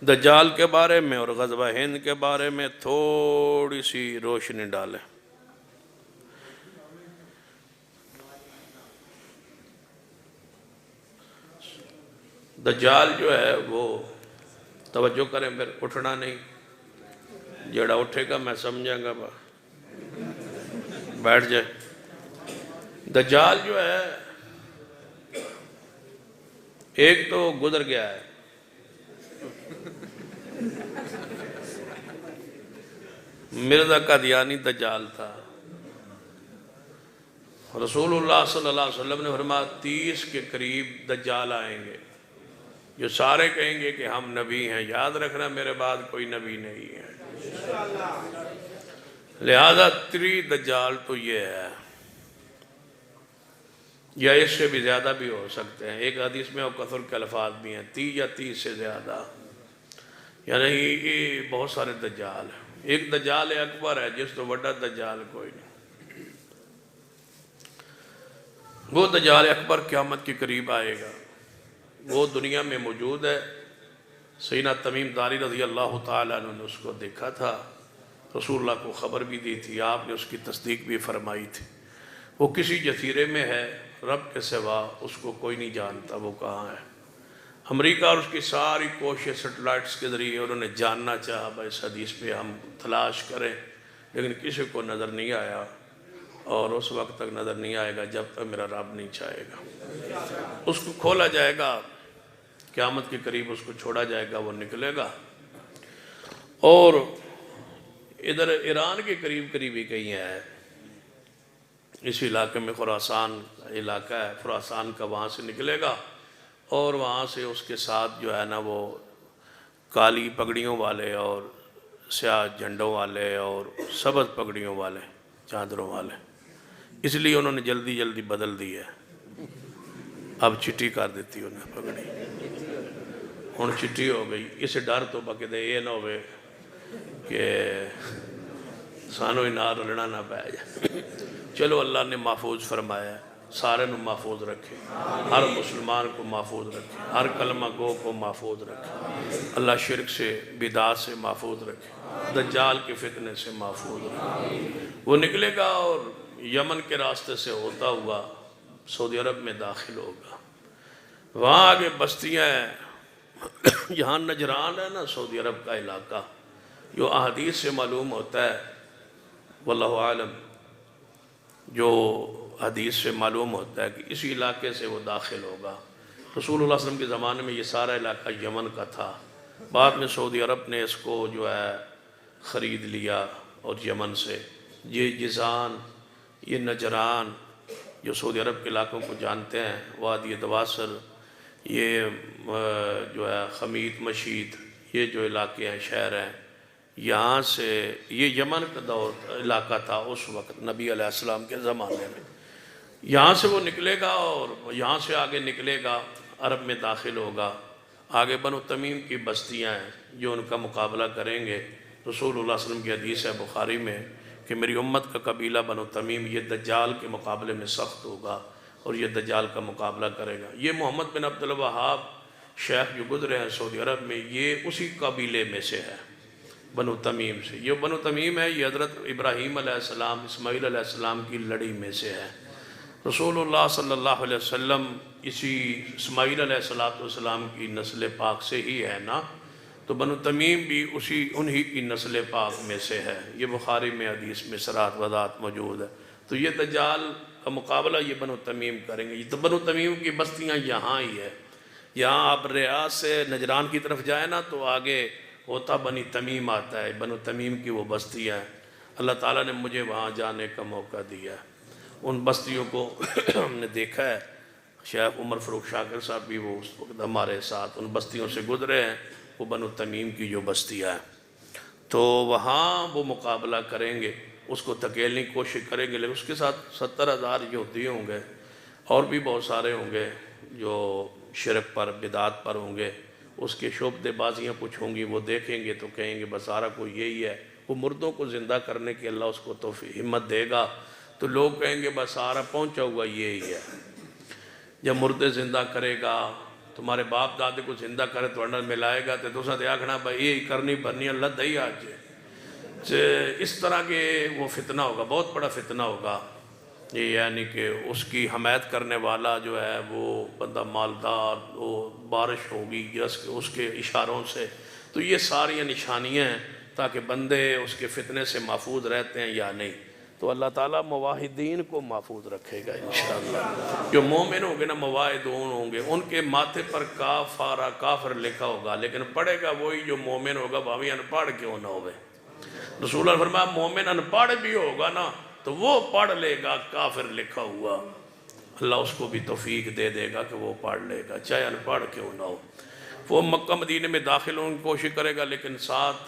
دجال کے بارے میں اور غزوہ ہند کے بارے میں تھوڑی سی روشنی ڈالیں۔ دجال جو ہے وہ توجہ کریں، پھر اٹھنا نہیں، جڑا اٹھے گا میں سمجھاں گا بیٹھ جائے۔ دجال جو ہے ایک تو گزر گیا ہے، مرزا قادیانی دجال تھا۔ رسول اللہ صلی اللہ علیہ وسلم نے فرمایا 30 کے قریب دجال آئیں گے جو سارے کہیں گے کہ ہم نبی ہیں، یاد رکھنا میرے بعد کوئی نبی نہیں ہے، لہذا 3 دجال تو یہ ہے، یا اس سے بھی زیادہ بھی ہو سکتے ہیں۔ ایک حدیث میں کثر کے الفاظ بھی ہیں 30 یا 30 سے زیادہ، یعنی یہ بہت سارے دجال ہیں۔ ایک دجال اکبر ہے جس تو بڑا دجال کوئی نہیں، وہ دجال اکبر قیامت کے قریب آئے گا، وہ دنیا میں موجود ہے۔ سیدنا تمیم داری رضی اللہ تعالیٰ عنہ نے اس کو دیکھا تھا، رسول اللہ کو خبر بھی دی تھی، آپ نے اس کی تصدیق بھی فرمائی تھی۔ وہ کسی جزیرے میں ہے، رب کے سوا اس کو کوئی نہیں جانتا وہ کہاں ہے۔ امریکہ اور اس کی ساری کوشش سیٹلائٹس کے ذریعے انہوں نے جاننا چاہا، بھائی اس حدیث پہ ہم تلاش کریں، لیکن کسی کو نظر نہیں آیا، اور اس وقت تک نظر نہیں آئے گا جب تک میرا رب نہیں چاہے گا۔ اس کو کھولا جائے گا، قیامت کے قریب اس کو چھوڑا جائے گا، وہ نکلے گا۔ اور ادھر ایران کے قریب ہی کہیں ہے، اس علاقے میں خراسان علاقہ ہے، خراسان کا وہاں سے نکلے گا، اور وہاں سے اس کے ساتھ جو ہے نا وہ کالی پگڑیوں والے اور سیاہ جھنڈوں والے اور سبز پگڑیوں والے، چادروں والے، اس لیے انہوں نے جلدی بدل دی ہے، اب چٹی کر دیتی انہیں پگڑی، ہن چٹی ہو گئی۔ اس ڈر تو بکے دے یہ نہ ہوئے کہ سانو ہی نہ رلنا نہ پہ جائے۔ چلو اللہ نے محفوظ فرمایا ہے، سارے نو محفوظ رکھے، ہر مسلمان کو محفوظ رکھے، ہر کلمہ گو کو محفوظ رکھے، اللہ شرک سے بدعات سے محفوظ رکھے، دجال کے فتنے سے محفوظ رکھے۔ وہ نکلے گا اور یمن کے راستے سے ہوتا ہوا سعودی عرب میں داخل ہوگا، وہاں آگے بستیاں ہیں، یہاں نجران ہے نا سعودی عرب کا علاقہ، جو احادیث سے معلوم ہوتا ہے، واللہ عالم، جو حدیث سے معلوم ہوتا ہے کہ اسی علاقے سے وہ داخل ہوگا۔ رسول اللہ صلی اللہ علیہ وسلم کے زمانے میں یہ سارا علاقہ یمن کا تھا، بعد میں سعودی عرب نے اس کو جو ہے خرید لیا، اور یمن سے یہ جزان، یہ نجران، جو سعودی عرب کے علاقوں کو جانتے ہیں، وادی دواسر، یہ جو ہے خمیت مشید، یہ جو علاقے ہیں شہر ہیں، یہاں سے یہ یمن کا دور علاقہ تھا اس وقت نبی علیہ السلام کے زمانے میں۔ یہاں سے وہ نکلے گا اور یہاں سے آگے نکلے گا، عرب میں داخل ہوگا، آگے بنو تمیم کی بستیاں ہیں جو ان کا مقابلہ کریں گے۔ رسول اللہ صلی اللہ علیہ وسلم کی حدیث ہے بخاری میں کہ میری امت کا قبیلہ بنو تمیم یہ دجال کے مقابلے میں سخت ہوگا اور یہ دجال کا مقابلہ کرے گا۔ یہ محمد بن عبد الوہاب شیخ جو گزرے ہیں سعودی عرب میں، یہ اسی قبیلے میں سے ہے، بنو تمیم سے۔ یہ بنو تمیم ہے، یہ حضرت ابراہیم علیہ السلام، اسماعیل علیہ السلام کی لڑی میں سے ہے۔ رسول اللہ صلی اللہ علیہ وسلم اسی اسماعیل علیہ السلام کی نسل پاک سے ہی ہے نا، تو بنو تمیم بھی انہی کی نسل پاک میں سے ہے۔ یہ بخاری میں حدیث میں صراحت وضاحت موجود ہے۔ تو یہ دجال کا مقابلہ یہ بنو تمیم کریں گے۔ یہ تو بنو تمیم کی بستیاں یہاں ہی ہے، یہاں آپ ریاض سے نجران کی طرف جائیں نا تو آگے ہوتا بنی تمیم آتا ہے، بنو تمیم کی وہ بستیاں ہیں۔ اللہ تعالیٰ نے مجھے وہاں جانے کا موقع دیا ہے، ان بستیوں کو ہم نے دیکھا ہے۔ شیخ عمر فاروق شاکر صاحب بھی وہ اس وقت ہمارے ساتھ ان بستیوں سے گزرے ہیں، وہ بنو تمیم کی جو بستیاں ہیں، تو وہاں وہ مقابلہ کریں گے، اس کو دھکیلنے کی کوشش کریں گے، لیکن اس کے ساتھ 70,000 یہودی ہوں گے، اور بھی بہت سارے ہوں گے جو شرک پر بدعات پر ہوں گے۔ اس کے شعبدے بازیاں کچھ ہوں گی، وہ دیکھیں گے تو کہیں گے بس سارا کوئی یہی ہے۔ وہ مردوں کو زندہ کرنے کی اللہ اس کو ہمت دے گا تو لوگ کہیں گے بس سارا پہنچا ہوا یہی ہے۔ جب مردے زندہ کرے گا تمہارے باپ دادے کو زندہ کرے تو انڈر ملائے گا تو دوسرا دیا کھنا بھائی یہ کرنی بھرنی اللہ دہی آج اس طرح کے وہ فتنہ ہوگا، بہت بڑا فتنہ ہوگا، یہ یعنی کہ اس کی حمایت کرنے والا جو ہے وہ بندہ مالدار، وہ بارش ہوگی اس کے اشاروں سے، تو یہ ساری نشانیاں ہیں تاکہ بندے اس کے فتنے سے محفوظ رہتے ہیں یا نہیں۔ تو اللہ تعالیٰ موحدین کو محفوظ رکھے گا انشاءاللہ۔ جو مومن ہوں گے نا، موحدون ہوں گے، ان کے ماتھے پر کافر کافر لکھا ہوگا، لیکن پڑھے گا وہی جو مومن ہوگا، بھاوی ان پڑھ کیوں نہ ہوئے۔ رسول اللہ فرمایا مومن ان پڑھ بھی ہوگا نا تو وہ پڑھ لے گا کافر لکھا ہوا، اللہ اس کو بھی توفیق دے دے گا کہ وہ پڑھ لے گا چاہے ان پڑھ کیوں نہ ہو۔ وہ مکہ مدینے میں داخل ہونے کی کوشش کرے گا، لیکن ساتھ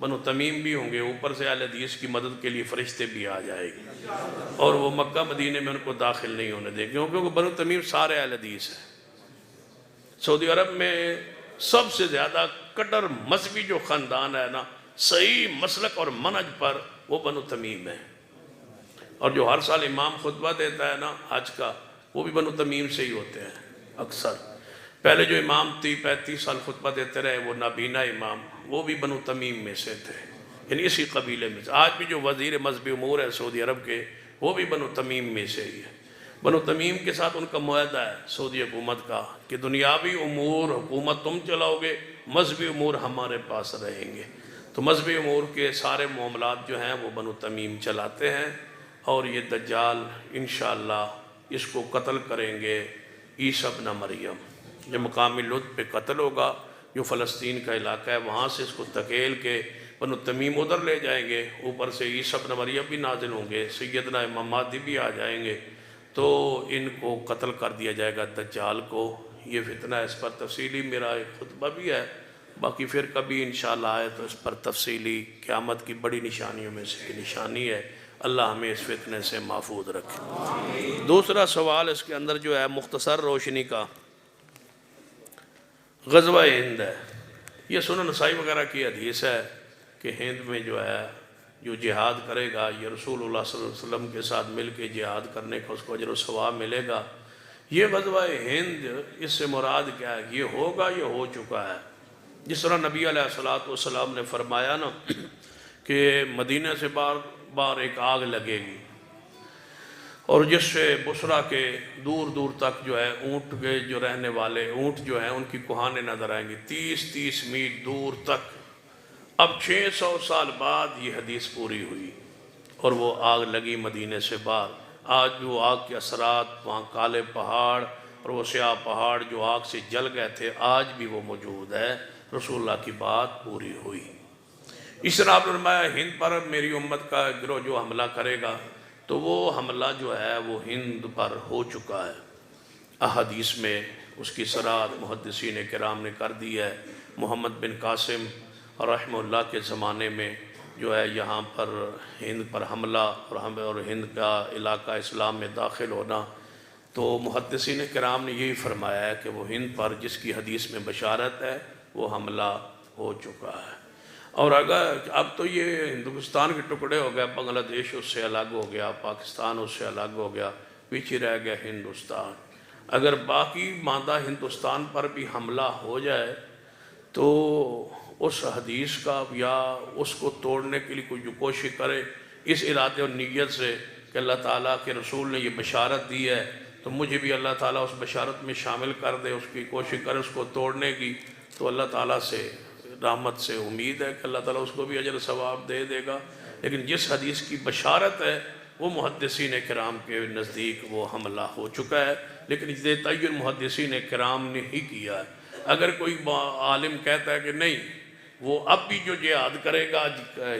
بنو تمیم بھی ہوں گے، اوپر سے اہل حدیث کی مدد کے لیے فرشتے بھی آ جائے گی، اور وہ مکہ مدینے میں ان کو داخل نہیں ہونے دے گے، کیونکہ بنو تمیم سارے اہل حدیث ہیں۔ سعودی عرب میں سب سے زیادہ کٹر مذہبی جو خاندان ہے نا، صحیح مسلک اور منہج پر، وہ بنو تمیم ہے، اور جو ہر سال امام خطبہ دیتا ہے نا حج کا، وہ بھی بنو تمیم سے ہی ہوتے ہیں اکثر۔ پہلے جو امام 30-35 سال خطبہ دیتے رہے وہ نابینا امام، وہ بھی بنو تمیم میں سے تھے، یعنی اسی قبیلے میں سے۔ آج بھی جو وزیر مذہبی امور ہے سعودی عرب کے، وہ بھی بنو تمیم میں سے ہی ہے۔ بنو تمیم کے ساتھ ان کا معاہدہ ہے سعودی حکومت کا کہ دنیاوی امور حکومت تم چلاؤ گے، مذہبی امور ہمارے پاس رہیں گے۔ تو مذہبی امور کے سارے معاملات جو ہیں وہ بنو تمیم چلاتے ہیں، اور یہ دجال انشاءاللہ اس کو قتل کریں گے، عیسیٰ ابن مریم، جو مقامی لد پہ قتل ہوگا، جو فلسطین کا علاقہ ہے، وہاں سے اس کو تکیل کے بنو تمیم ادھر لے جائیں گے، اوپر سے عیسیٰ ابن مریم بھی نازل ہوں گے، سیدنا امام مہدی بھی آ جائیں گے، تو ان کو قتل کر دیا جائے گا دجال کو۔ یہ فتنہ ہے، اس پر تفصیلی میرا ایک خطبہ بھی ہے، باقی پھر کبھی انشاءاللہ آئے تو اس پر تفصیلی، قیامت کی بڑی نشانیوں میں سے ایک نشانی ہے، اللہ ہمیں اس فتنے سے محفوظ رکھے۔ دوسرا سوال اس کے اندر جو ہے مختصر روشنی کا، غزوہ ہند ہے۔ یہ سنن نسائی وغیرہ کی حدیث ہے کہ ہند میں جو ہے جو جہاد کرے گا، یہ رسول اللہ صلی اللہ علیہ وسلم کے ساتھ مل کے جہاد کرنے کا اس کو اجر و ثواب ملے گا۔ یہ غزوہ ہند، اس سے مراد کیا ہے؟ یہ ہوگا، یہ ہو چکا ہے۔ جس طرح نبی علیہ السلام نے فرمایا نا کہ مدینہ سے بار بار ایک آگ لگے گی، اور جس سے بصرہ کے دور دور تک جو ہے اونٹ کے جو رہنے والے اونٹ جو ہیں ان کی کوہانیں نظر آئیں گی 30 میل دور تک۔ اب 600 سال بعد یہ حدیث پوری ہوئی اور وہ آگ لگی مدینے سے باہر۔ آج بھی وہ آگ کے اثرات، وہاں کالے پہاڑ اور وہ سیاہ پہاڑ جو آگ سے جل گئے تھے، آج بھی وہ موجود ہے۔ رسول اللہ کی بات پوری ہوئی۔ اس طرح آپ نے فرمایا ہند پر میری امت کا گروہ جو حملہ کرے گا، تو وہ حملہ جو ہے وہ ہند پر ہو چکا ہے۔ احادیث میں اس کی صراحت محدثین کرام نے کر دی ہے۔ محمد بن قاسم رحمہ اللہ کے زمانے میں جو ہے یہاں پر ہند پر حملہ اور ہند کا علاقہ اسلام میں داخل ہونا، تو محدثین کرام نے یہی فرمایا ہے کہ وہ ہند پر جس کی حدیث میں بشارت ہے وہ حملہ ہو چکا ہے۔ اور اگر اب تو یہ ہندوستان کے ٹکڑے ہو گیا، بنگلہ دیش اس سے الگ ہو گیا، پاکستان اس سے الگ ہو گیا، پیچھے رہ گیا ہندوستان۔ اگر باقی ماندہ ہندوستان پر بھی حملہ ہو جائے تو اس حدیث کا یا اس کو توڑنے کے لیے کوئی جو کوشش کرے اس ارادے اور نیت سے کہ اللہ تعالیٰ کے رسول نے یہ بشارت دی ہے تو مجھے بھی اللہ تعالیٰ اس بشارت میں شامل کر دے، اس کی کوشش کرے اس کو توڑنے کی، تو اللہ تعالیٰ سے رحمت سے امید ہے کہ اللہ تعالیٰ اس کو بھی اجر ثواب دے دے گا۔ لیکن جس حدیث کی بشارت ہے وہ محدثین کرام کے نزدیک وہ حملہ ہو چکا ہے، لیکن یہ تعین محدثین کرام نے ہی کیا ہے۔ اگر کوئی عالم کہتا ہے کہ نہیں وہ اب بھی جو جہاد کرے گا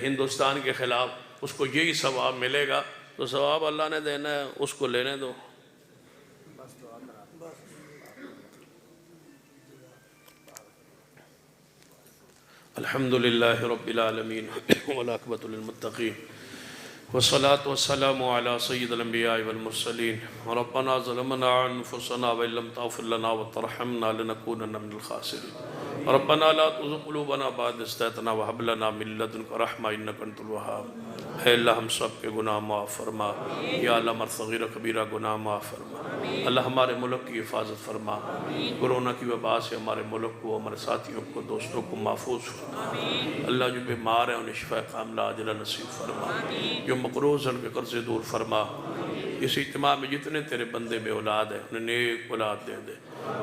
ہندوستان کے خلاف اس کو یہی ثواب ملے گا، تو ثواب اللہ نے دینا ہے، اس کو لینے دو۔ الحمدللہ رب العالمین والعاقبۃ للمتقین والصلاة والسلام على سيد الأنبياء والمرسلين ربنا ظلمنا أنفسنا وإن لم تغفر لنا وترحمنا لنكونن من الخاسرين ربنا لا تزغ قلوبنا بعد إذ هديتنا وهب لنا من لدنك رحمة إنك أنت الوهاب۔ اے اللہ ہم سب کے گناہ معاف فرما، یا اللہ ہمارے صغیرہ کبیرہ گناہ معاف فرما، اللہ ہمارے ملک کی حفاظت فرما، کورونا کی وبا سے ہمارے ملک کو، ہمارے ساتھیوں کو، دوستوں کو محفوظ فرما، اللہ جو بیمار ہیں انہیں شفا کاملہ عاجلہ نصیب فرما، جو مقروض ہیں ان کے قرضے دور فرما۔ اس اجتماع میں جتنے تیرے بندے بے اولاد ہیں انہیں نیک اولاد دے دے،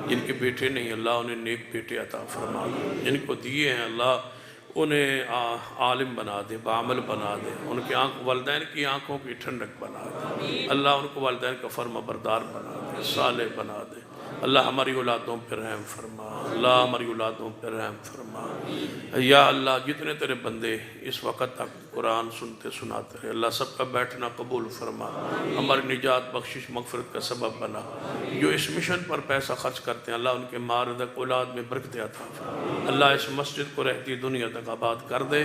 جن کے بیٹے نہیں اللہ انہیں نیک بیٹے عطا فرما، جن کو دیے ہیں اللہ انہیں عالم بنا دے، بعمل بنا دے، ان کے والدین کی آنکھوں کی ٹھنڈک بنا دے، اللہ ان کو والدین کا فرما بردار بنا دے، صالح بنا دے، اللہ ہماری اولادوں پر رحم فرما، اللہ ہماری اولادوں پر رحم فرما۔ یا اللہ جتنے تیرے بندے اس وقت تک قرآن سنتے سناتے رہے، اللہ سب کا بیٹھنا قبول فرما، ہماری نجات بخشش مغفرت کا سبب بنا۔ جو اس مشن پر پیسہ خرچ کرتے ہیں اللہ ان کے مال رزق اولاد میں برکت عطا فرما، اللہ اس مسجد کو رہتی دنیا تک آباد کر دے۔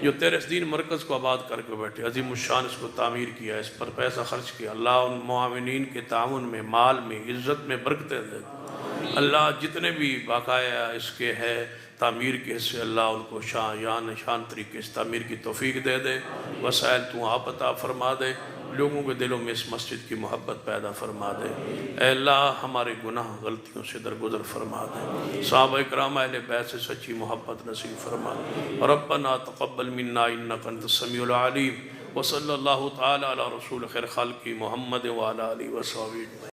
جو تیرے اس دین مرکز کو آباد کر کے بیٹھے عظیم الشان اس کو تعمیر کیا، اس پر پیسہ خرچ کیا، اللہ ان معاونین کے تعاون میں، مال میں، عزت میں برکتیں دے۔ اللہ جتنے بھی باقاعدہ اس کے ہے تعمیر کے حصے اللہ ان کو شان طریقے سے تعمیر کی توفیق دے دے، وسائل تو آپ عطا فرما دے، لوگوں کے دلوں میں اس مسجد کی محبت پیدا فرما دے۔ اے اللہ ہمارے گناہ غلطیوں سے درگزر فرما دے، صحابہ اکرام اہل بیت سے سچی محبت نصیب فرما۔ ربنا تقبل منا انک انت السمیع العلیم، وصلی اللہ تعالی علی رسول خیر خلق محمد وعلی آلہ وصحبہ۔